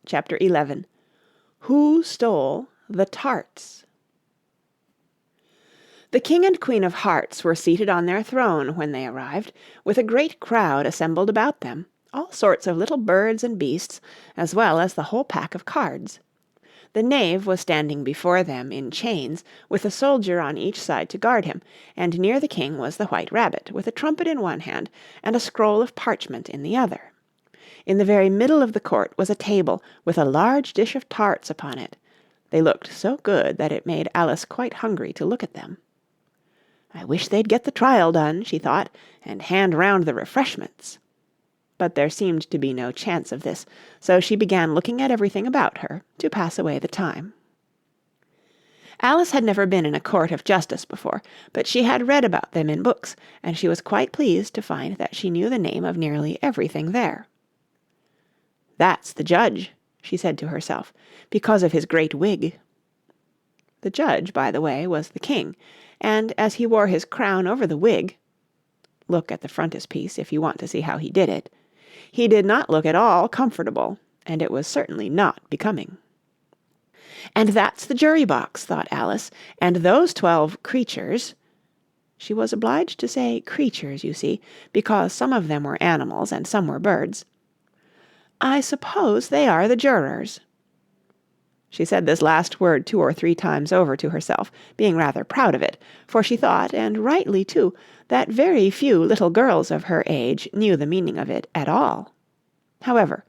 Chapter 11. Who Stole the Tarts? The King and Queen of Hearts were seated on their throne when they arrived, with a great crowd assembled about them, all sorts of little birds and beasts, as well as the whole pack of cards. The knave was standing before them in chains, with a soldier on each side to guard him, and near the king was the White Rabbit, with a trumpet in one hand and a scroll of parchment in the other. In the very middle of the court was a table, with a large dish of tarts upon it. They looked so good that it made Alice quite hungry to look at them. "I wish they'd get the trial done," she thought, "and hand round the refreshments." But there seemed to be no chance of this, so she began looking at everything about her to pass away the time. Alice had never been in a court of justice before, but she had read about them in books, and she was quite pleased to find that she knew the name of nearly everything there. "That's the judge," she said to herself, "because of his great wig." The judge, by the way, was the king, and as he wore his crown over the wig (look at the frontispiece if you want to see how he did it), he did not look at all comfortable, and it was certainly not becoming. "And that's the jury box," thought Alice, "and those 12 creatures—" She was obliged to say creatures, you see, because some of them were animals and some were birds. "I suppose they are the jurors." She said this last word 2 or 3 times over to herself, being rather proud of it, for she thought, and rightly too, that very few little girls of her age knew the meaning of it at all. However,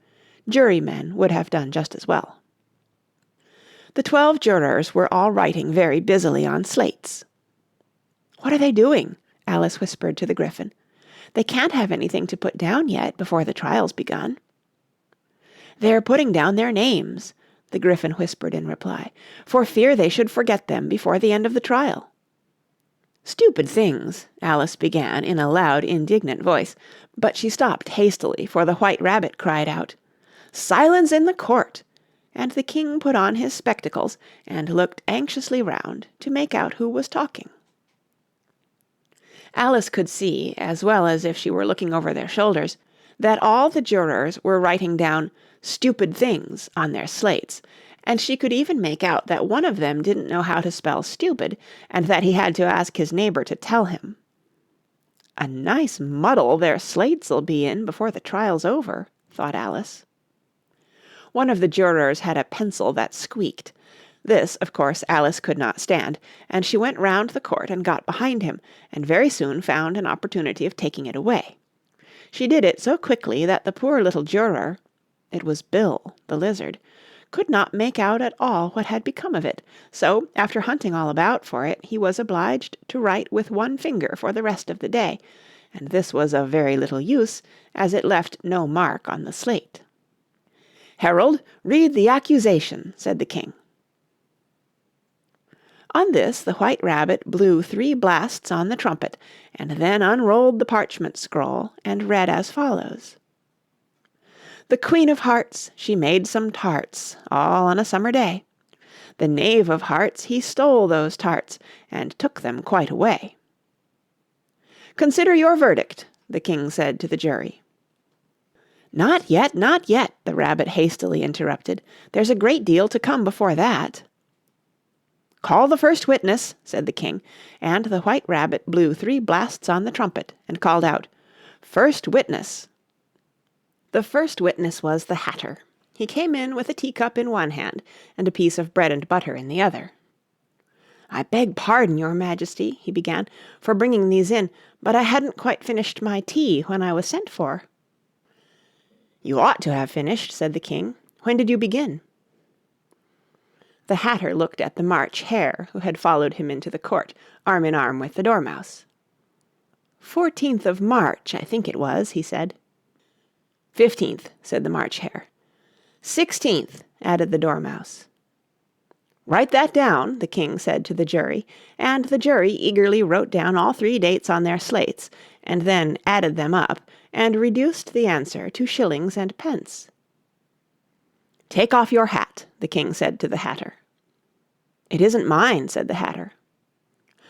jurymen would have done just as well. The 12 jurors were all writing very busily on slates. "What are they doing?" Alice whispered to the Gryphon. "They can't have anything to put down yet before the trial's begun." "They're putting down their names," the Gryphon whispered in reply, "for fear they should forget them before the end of the trial." "Stupid things," Alice began in a loud, indignant voice, but she stopped hastily, for the White Rabbit cried out, "Silence in the court!" and the king put on his spectacles and looked anxiously round to make out who was talking. Alice could see, as well as if she were looking over their shoulders, that all the jurors were writing down "stupid things" on their slates, and she could even make out that one of them didn't know how to spell stupid, and that he had to ask his neighbor to tell him. "A nice muddle their slates'll be in before the trial's over," thought Alice. One of the jurors had a pencil that squeaked. This, of course, Alice could not stand, and she went round the court and got behind him, and very soon found an opportunity of taking it away. She did it so quickly that the poor little juror—it was Bill, the lizard—could not make out at all what had become of it, so, after hunting all about for it, he was obliged to write with one finger for the rest of the day, and this was of very little use, as it left no mark on the slate. "Herald, read the accusation," said the king. On this the White Rabbit blew 3 blasts on the trumpet, and then unrolled the parchment scroll and read as follows: "The Queen of Hearts, she made some tarts, all on a summer day. The Knave of Hearts, he stole those tarts, and took them quite away." "Consider your verdict," the king said to the jury. "Not yet, not yet," the Rabbit hastily interrupted. "There's a great deal to come before that." "Call the first witness," said the king, and the White Rabbit blew 3 blasts on the trumpet and called out, "First witness." The first witness was the Hatter. He came in with a teacup in one hand and a piece of bread and butter in the other. "I beg pardon, your Majesty," he began, "for bringing these in, but I hadn't quite finished my tea when I was sent for." "You ought to have finished," said the king. "When did you begin?" The Hatter looked at the March Hare, who had followed him into the court, arm in arm with the Dormouse. "14th of March, I think it was," he said. "15th," said the March Hare. "16th," added the Dormouse. "Write that down," the king said to the jury, and the jury eagerly wrote down all 3 dates on their slates, and then added them up, and reduced the answer to shillings and pence. "Take off your hat," the king said to the Hatter. "It isn't mine," said the Hatter.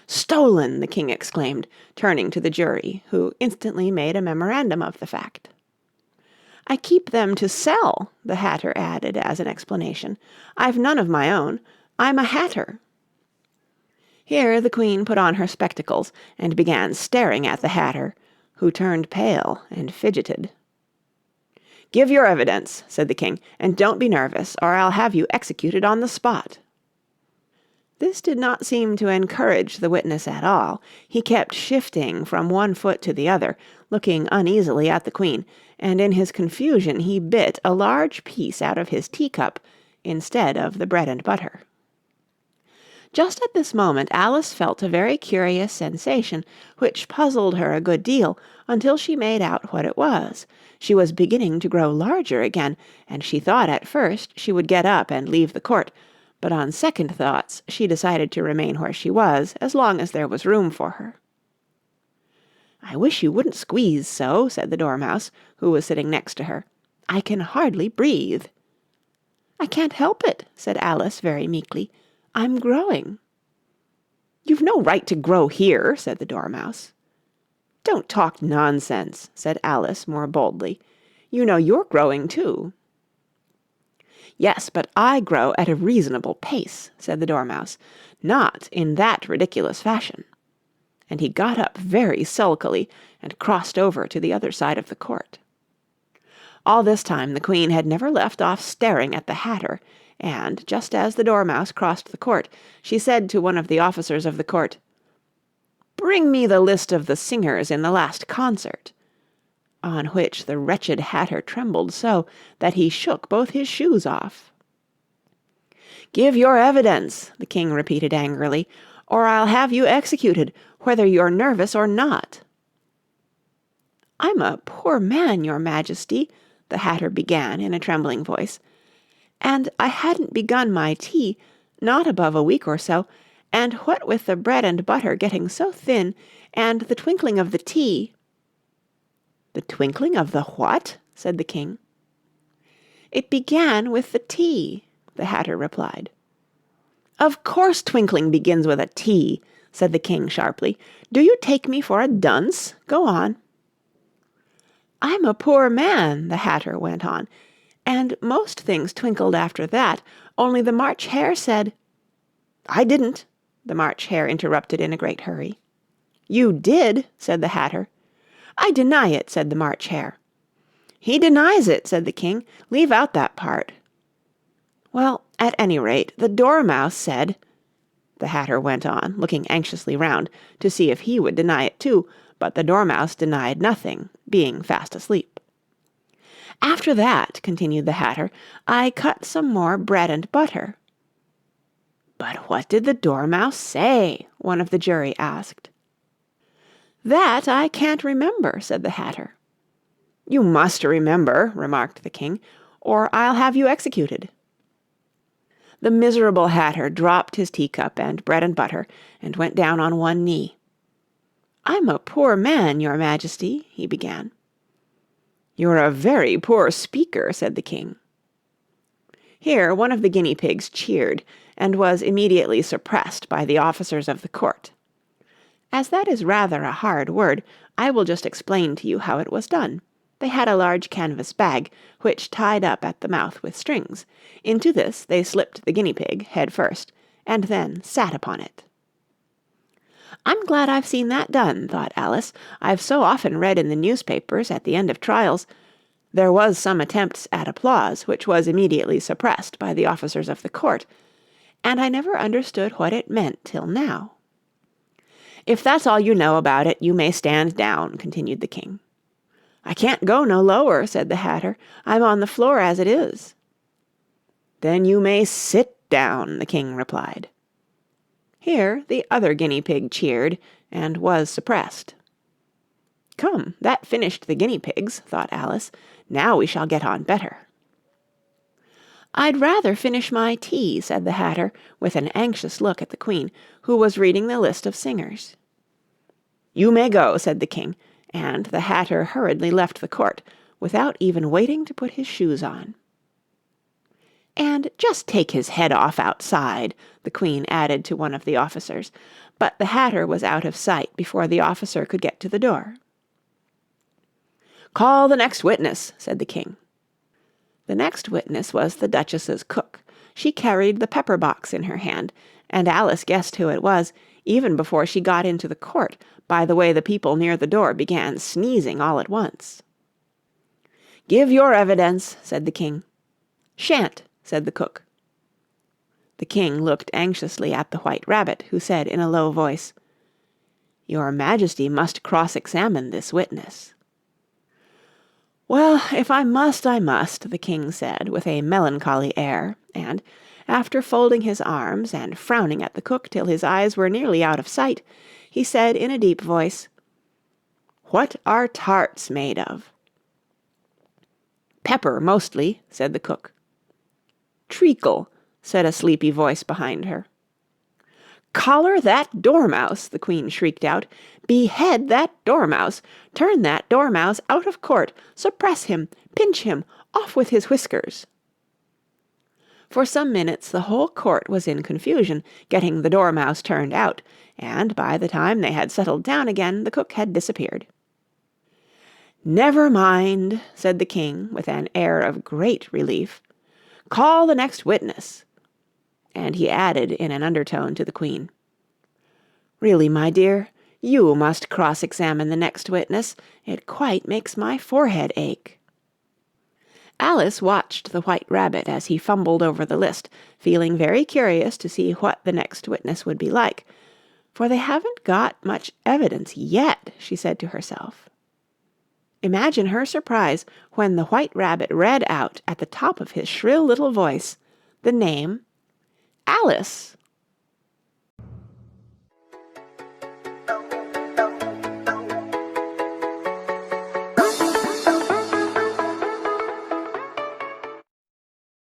"Stolen!" the king exclaimed, turning to the jury, who instantly made a memorandum of the fact. "I keep them to sell," the Hatter added as an explanation. "I've none of my own. I'm a hatter." Here the Queen put on her spectacles and began staring at the Hatter, who turned pale and fidgeted. "Give your evidence," said the King, "and don't be nervous, or I'll have you executed on the spot." This did not seem to encourage the witness at all. He kept shifting from one foot to the other, looking uneasily at the Queen, and in his confusion he bit a large piece out of his teacup instead of the bread and butter. Just at this moment Alice felt a very curious sensation, which puzzled her a good deal until she made out what it was. She was beginning to grow larger again, and she thought at first she would get up and leave the court, but on second thoughts she decided to remain where she was as long as there was room for her. "I wish you wouldn't squeeze so," said the Dormouse, who was sitting next to her. "I can hardly breathe." "I can't help it," said Alice very meekly. "I'm growing." "You've no right to grow here," said the Dormouse. "Don't talk nonsense," said Alice more boldly. "You know you're growing too." "Yes, but I grow at a reasonable pace," said the Dormouse, "not in that ridiculous fashion." And he got up very sulkily and crossed over to the other side of the court. All this time the Queen had never left off staring at the Hatter, and, just as the Dormouse crossed the court, she said to one of the officers of the court, "Bring me the list of the singers in the last concert," on which the wretched Hatter trembled so that he shook both his shoes off. "Give your evidence," the King repeated angrily, "or I'll have you executed, whether you're nervous or not." "I'm a poor man, your Majesty," the Hatter began in a trembling voice, "and I hadn't begun my tea, not above a week or so, and what with the bread and butter getting so thin, and the twinkling of the tea—" "The twinkling of the what?" said the King. "It began with the tea," the Hatter replied. "Of course twinkling begins with a T," said the King sharply. "Do you take me for a dunce? Go on." "I'm a poor man," the Hatter went on, "and most things twinkled after that, only the March Hare said—" "I didn't," the March Hare interrupted in a great hurry. "You did," said the Hatter. "I deny it," said the March Hare. "He denies it," said the King. "Leave out that part." "Well, at any rate, the Dormouse said—" the Hatter went on, looking anxiously round to see if he would deny it too, but the Dormouse denied nothing, being fast asleep. "After that," continued the Hatter, "I cut some more bread and butter." "But what did the Dormouse say?" one of the jury asked. "That I can't remember," said the Hatter. "You must remember," remarked the King, "or I'll have you executed." The miserable Hatter dropped his teacup and bread and butter, and went down on one knee. "I'm a poor man, your Majesty," he began. "You're a very poor speaker," said the King. Here one of the guinea pigs cheered, and was immediately suppressed by the officers of the court. As that is rather a hard word, I will just explain to you how it was done. They had a large canvas bag, which tied up at the mouth with strings. Into this they slipped the guinea pig, head first, and then sat upon it. "I'm glad I've seen that done," thought Alice. "I've so often read in the newspapers, at the end of trials, there was some attempts at applause, which was immediately suppressed by the officers of the court, and I never understood what it meant till now." "If that's all you know about it, you may stand down," continued the King. "I can't go no lower," said the Hatter. "I'm on the floor as it is." "Then you may sit down," the King replied. Here the other guinea pig cheered, and was suppressed. "Come, that finished the guinea pigs," thought Alice. "Now we shall get on better." "I'd rather finish my tea," said the Hatter, with an anxious look at the Queen, who was reading the list of singers. "You may go," said the King, and the Hatter hurriedly left the court, without even waiting to put his shoes on. "And just take his head off outside," the Queen added to one of the officers, but the Hatter was out of sight before the officer could get to the door. "Call the next witness," said the king. The next witness was the Duchess's cook. She carried the pepper box in her hand, and Alice guessed who it was, even before she got into the court, by the way the people near the door began sneezing all at once. "Give your evidence," said the king. "Shan't," said the cook. The king looked anxiously at the White Rabbit, who said in a low voice, "Your Majesty must cross-examine this witness." "Well, if I must, I must," the king said with a melancholy air, and, after folding his arms and frowning at the cook till his eyes were nearly out of sight, he said in a deep voice, "What are tarts made of?" "Pepper, mostly," said the cook. "Treacle," said a sleepy voice behind her. "Collar that dormouse!" the queen shrieked out. "Behead that dormouse! Turn that dormouse out of court! Suppress him! Pinch him! Off with his whiskers!" For some minutes the whole court was in confusion, getting the dormouse turned out, and by the time they had settled down again the cook had disappeared. "Never mind," said the king with an air of great relief. "Call the next witness." And he added in an undertone to the queen, "Really, my dear, you must cross-examine the next witness. It quite makes my forehead ache." Alice watched the White Rabbit as he fumbled over the list, feeling very curious to see what the next witness would be like. "For they haven't got much evidence yet," she said to herself. Imagine her surprise when the White Rabbit read out at the top of his shrill little voice the name Alice.